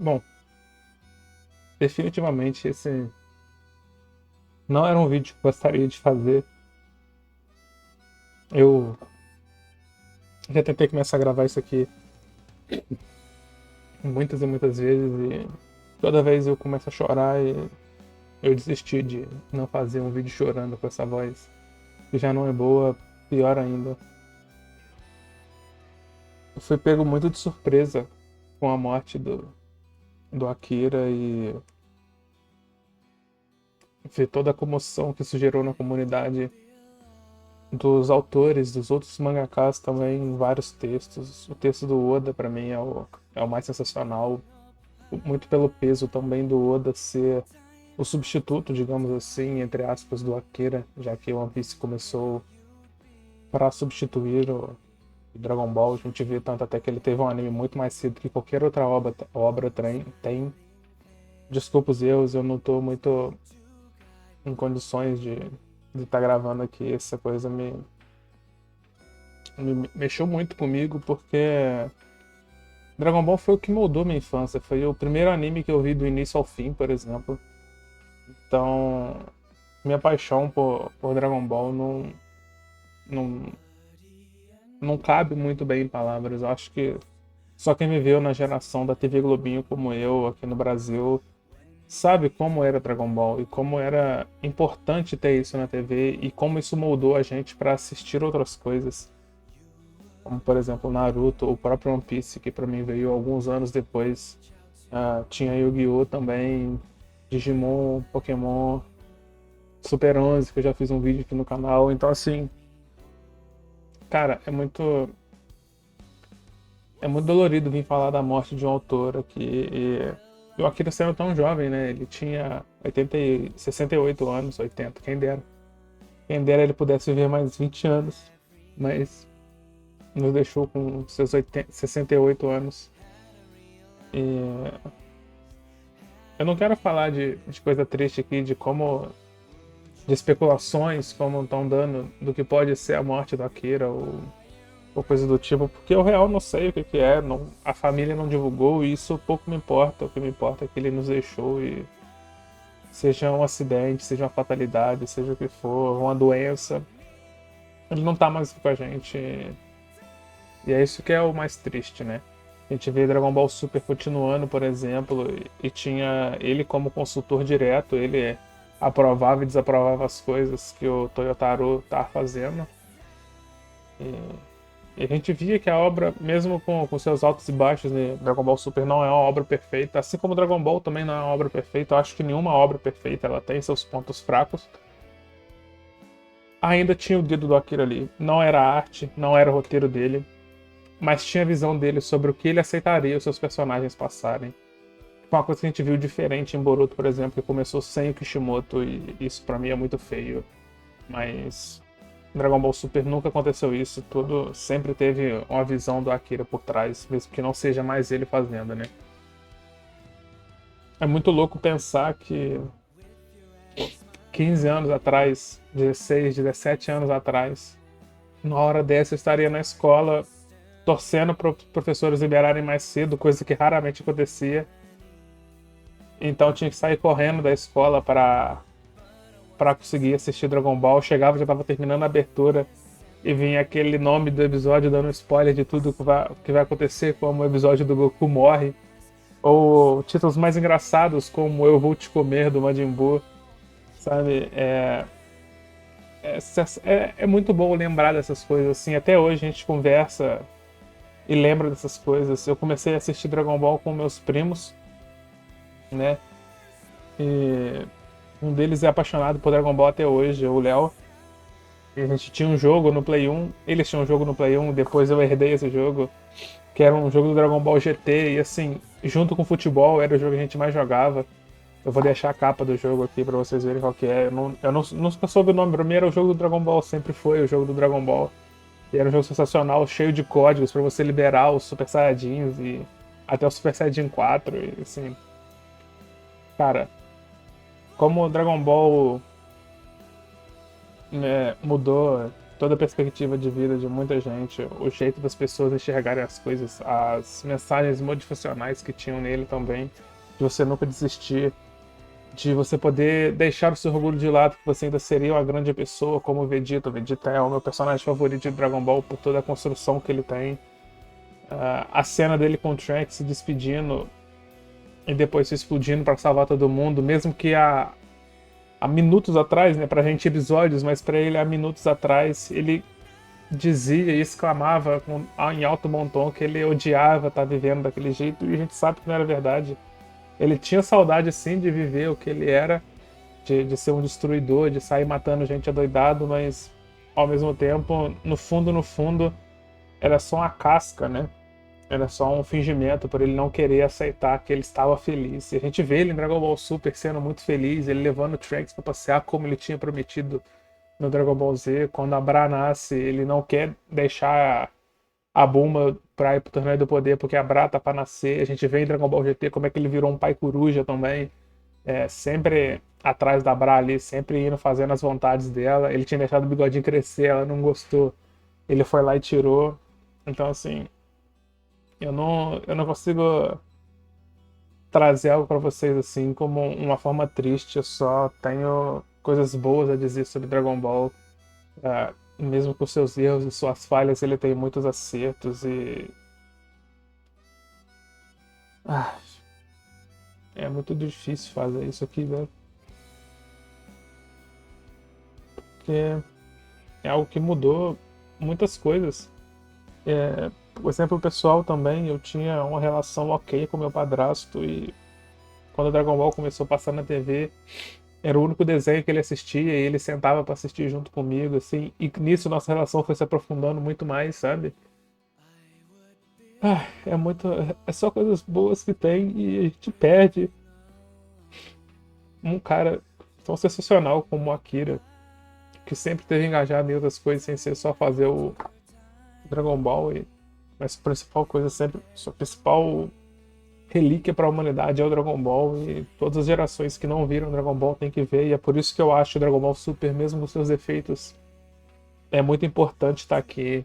Bom, definitivamente esse não era um vídeo que eu gostaria de fazer. Eu já tentei começar a gravar isso aqui muitas e muitas vezes e toda vez eu começo a chorar e eu desisti de não fazer um vídeo chorando com essa voz que já não é boa, pior ainda. Eu fui pego muito de surpresa com a morte do Akira e ver toda a comoção que isso gerou na comunidade dos autores, dos outros mangakas também, vários textos. O texto do Oda, para mim, é o mais sensacional, muito pelo peso também do Oda ser o substituto, digamos assim, entre aspas, do Akira, já que o One Piece começou para substituir o Dragon Ball. A gente vê tanto até que ele teve um anime muito mais cedo que qualquer outra obra tem. Desculpa os erros, eu não estou muito em condições de estar gravando aqui. Essa coisa me mexeu muito comigo porque Dragon Ball foi o que moldou minha infância. Foi o primeiro anime que eu vi do início ao fim, por exemplo. Então, minha paixão por Dragon Ball não, não cabe muito bem em palavras. Eu acho que só quem viveu na geração da TV Globinho como eu, aqui no Brasil, sabe como era Dragon Ball e como era importante ter isso na TV e como isso moldou a gente para assistir outras coisas. Como, por exemplo, Naruto, o próprio One Piece, que pra mim veio alguns anos depois. Tinha Yu-Gi-Oh! Também, Digimon, Pokémon, Super 11, que eu já fiz um vídeo aqui no canal. Então, assim, cara, é muito dolorido vir falar da morte de um autor aqui. E o Akira sendo tão jovem, né? Ele tinha 68 anos, 80, quem dera. Quem dera ele pudesse viver mais 20 anos, mas nos deixou com seus 68 anos. E eu não quero falar de coisa triste aqui, de especulações, como estão dando, do que pode ser a morte do Akira ou coisa do tipo, porque eu real não sei o que, que é, não, a família não divulgou e isso pouco me importa. O que me importa é que ele nos deixou e seja um acidente, seja uma fatalidade, seja o que for, uma doença, ele não tá mais com a gente. E é isso que é o mais triste, né? A gente vê Dragon Ball Super continuando, por exemplo, e tinha ele como consultor direto, ele aprovava e desaprovava as coisas que o Toyotaro estava fazendo. E a gente via que a obra, mesmo com seus altos e baixos, né, Dragon Ball Super não é uma obra perfeita, assim como Dragon Ball também não é uma obra perfeita. Eu acho que nenhuma obra perfeita, ela tem seus pontos fracos. Ainda tinha o dedo do Akira ali. Não era a arte, não era o roteiro dele, mas tinha a visão dele sobre o que ele aceitaria os seus personagens passarem. Uma coisa que a gente viu diferente em Boruto, por exemplo, que começou sem o Kishimoto, e isso pra mim é muito feio. Mas Dragon Ball Super nunca aconteceu isso, tudo sempre teve uma visão do Akira por trás, mesmo que não seja mais ele fazendo, né? É muito louco pensar que 15 anos atrás, 16, 17 anos atrás, numa hora dessa eu estaria na escola torcendo para os professores liberarem mais cedo, coisa que raramente acontecia. Então eu tinha que sair correndo da escola para conseguir assistir Dragon Ball. Chegava, já estava terminando a abertura e vinha aquele nome do episódio dando spoiler de tudo que vai acontecer, como o episódio do Goku morre, ou títulos mais engraçados como Eu Vou Te Comer do Majin Buu, sabe? É muito bom lembrar dessas coisas assim. Até hoje a gente conversa e lembra dessas coisas. Eu comecei a assistir Dragon Ball com meus primos, né? E um deles é apaixonado por Dragon Ball até hoje, o Léo. E a gente tinha um jogo no Play 1, eles tinham um jogo no Play 1, depois eu herdei esse jogo, que era um jogo do Dragon Ball GT, e assim, junto com futebol, era o jogo que a gente mais jogava. Eu vou deixar a capa do jogo aqui pra vocês verem qual que é. Eu não, nunca soube o nome, pra mim era o jogo do Dragon Ball, sempre foi o jogo do Dragon Ball. E era um jogo sensacional, cheio de códigos pra você liberar os Super Saiyajins e até o Super Saiyajin 4, e assim, cara, como o Dragon Ball, né, mudou toda a perspectiva de vida de muita gente, o jeito das pessoas enxergarem as coisas, as mensagens motivacionais que tinham nele também, de você nunca desistir, de você poder deixar o seu orgulho de lado, que você ainda seria uma grande pessoa como o Vegeta. O Vegeta é o meu personagem favorito de Dragon Ball por toda a construção que ele tem. A cena dele com o Trunks se despedindo e depois se explodindo para salvar todo mundo, mesmo que há minutos atrás, né, pra gente episódios, mas pra ele há minutos atrás, ele dizia e exclamava em alto bom tom que ele odiava estar vivendo daquele jeito, e a gente sabe que não era verdade. Ele tinha saudade sim de viver o que ele era, de ser um destruidor, de sair matando gente adoidado, mas ao mesmo tempo, no fundo, era só uma casca, né? Era só um fingimento por ele não querer aceitar que ele estava feliz. E a gente vê ele em Dragon Ball Super sendo muito feliz, ele levando o Trunks para passear como ele tinha prometido no Dragon Ball Z. Quando a Bra nasce, ele não quer deixar a Bulma pra ir pro Torneio do Poder porque a Bra tá pra nascer. A gente vê em Dragon Ball GT como é que ele virou um pai coruja também. Sempre atrás da Bra ali, sempre indo fazendo as vontades dela. Ele tinha deixado o bigodinho crescer, ela não gostou. Ele foi lá e tirou. Então, assim, eu não consigo trazer algo pra vocês assim como uma forma triste. Eu só tenho coisas boas a dizer sobre Dragon Ball. Mesmo com seus erros e suas falhas, ele tem muitos acertos e ah, é muito difícil fazer isso aqui, né? Porque é algo que mudou muitas coisas. Por exemplo, o pessoal também, eu tinha uma relação ok com meu padrasto e quando o Dragon Ball começou a passar na TV, era o único desenho que ele assistia e ele sentava para assistir junto comigo, assim, e nisso nossa relação foi se aprofundando muito mais, sabe? É só coisas boas que tem e a gente perde um cara tão sensacional como o Akira, que sempre teve engajado em outras coisas sem ser só fazer o Dragon Ball, mas a principal coisa sempre, sua principal relíquia para a humanidade é o Dragon Ball, e todas as gerações que não viram Dragon Ball têm que ver, e é por isso que eu acho o Dragon Ball Super, mesmo com seus defeitos, é muito importante estar aqui.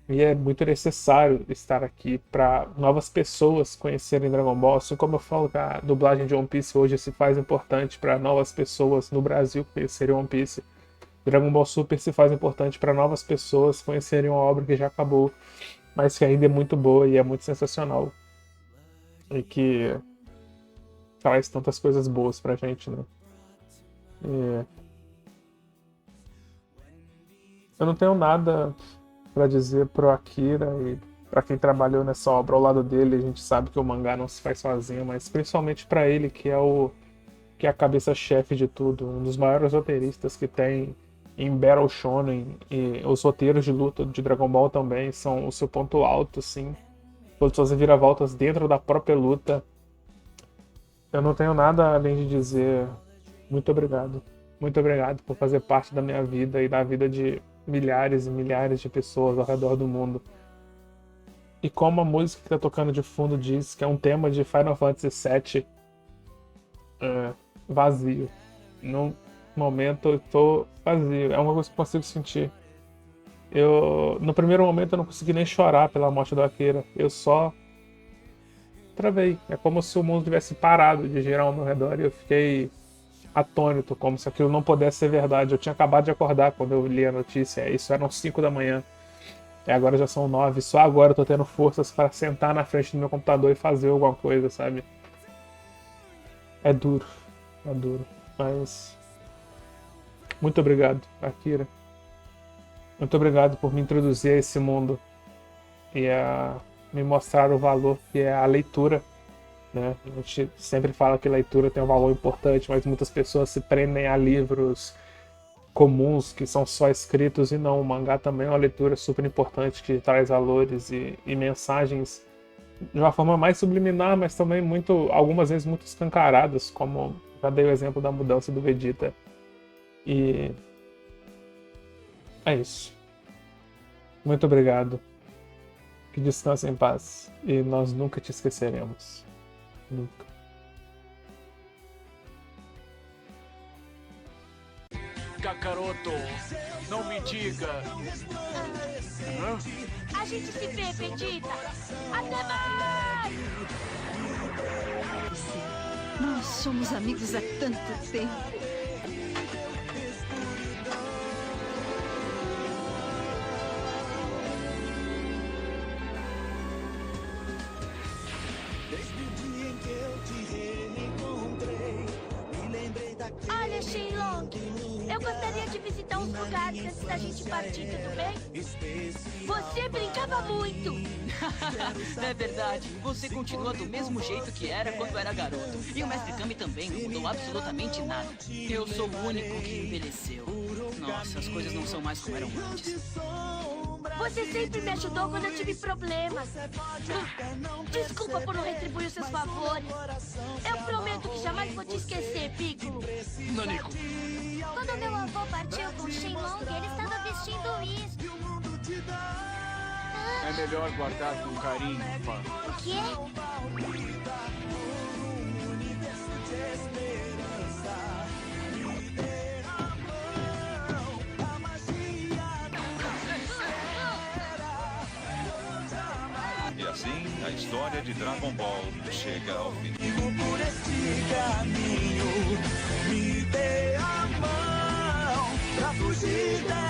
E é muito necessário estar aqui para novas pessoas conhecerem Dragon Ball. Assim como eu falo que a dublagem de One Piece hoje se faz importante para novas pessoas no Brasil conhecerem One Piece, Dragon Ball Super se faz importante para novas pessoas conhecerem uma obra que já acabou, mas que ainda é muito boa e é muito sensacional. E que traz tantas coisas boas pra gente, né? E eu não tenho nada para dizer pro Akira e para quem trabalhou nessa obra ao lado dele. A gente sabe que o mangá não se faz sozinho, mas principalmente para ele, que é a cabeça-chefe de tudo, um dos maiores roteiristas que tem em Battle Shonen, e os roteiros de luta de Dragon Ball também são o seu ponto alto, sim. Todas as reviravoltas dentro da própria luta. Eu não tenho nada além de dizer muito obrigado. Muito obrigado por fazer parte da minha vida e da vida de milhares e milhares de pessoas ao redor do mundo. E como a música que está tocando de fundo diz, que é um tema de Final Fantasy VII, vazio. No momento eu tô vazio. É uma coisa que eu consigo sentir. No primeiro momento eu não consegui nem chorar pela morte do Akira. Eu só travei. É como se o mundo tivesse parado de girar ao meu redor e eu fiquei atônito, como se aquilo não pudesse ser verdade. Eu tinha acabado de acordar quando eu li a notícia. Isso eram 5 da manhã. E agora já são 9. Só agora eu tô tendo forças para sentar na frente do meu computador e fazer alguma coisa, sabe? É duro. É duro. Mas muito obrigado, Akira. Muito obrigado por me introduzir a esse mundo e a me mostrar o valor que é a leitura, né? A gente sempre fala que leitura tem um valor importante, mas muitas pessoas se prendem a livros comuns que são só escritos, e não. O mangá também é uma leitura super importante que traz valores e mensagens de uma forma mais subliminar, mas também algumas vezes muito escancaradas, como já dei o exemplo da mudança do Vegeta. E é isso. Muito obrigado. Que descanse em paz. E nós nunca te esqueceremos. Nunca. Kakaroto. Não me diga. A gente se vê, Vegeta. Até mais! Nós somos amigos há tanto tempo. Olha, Shenlong, eu gostaria de visitar uns lugares antes da gente partir, tudo bem? Você brincava muito! É verdade, você continua do mesmo jeito que era quando era garoto. E o Mestre Kami também não mudou absolutamente nada. Eu sou o único que envelheceu. Nossa, as coisas não são mais como eram antes. Você sempre me ajudou quando eu tive problemas. Desculpa por não retribuir os seus favores. Eu prometo que jamais vou te esquecer, Piccolo. Nanico. Quando meu avô partiu com o Shenlong, ele estava vestindo isso. É melhor guardar com carinho, Pan. O quê? E assim, a história de Dragon Ball chega ao fim. Por este caminho, me dê a mão pra fugir da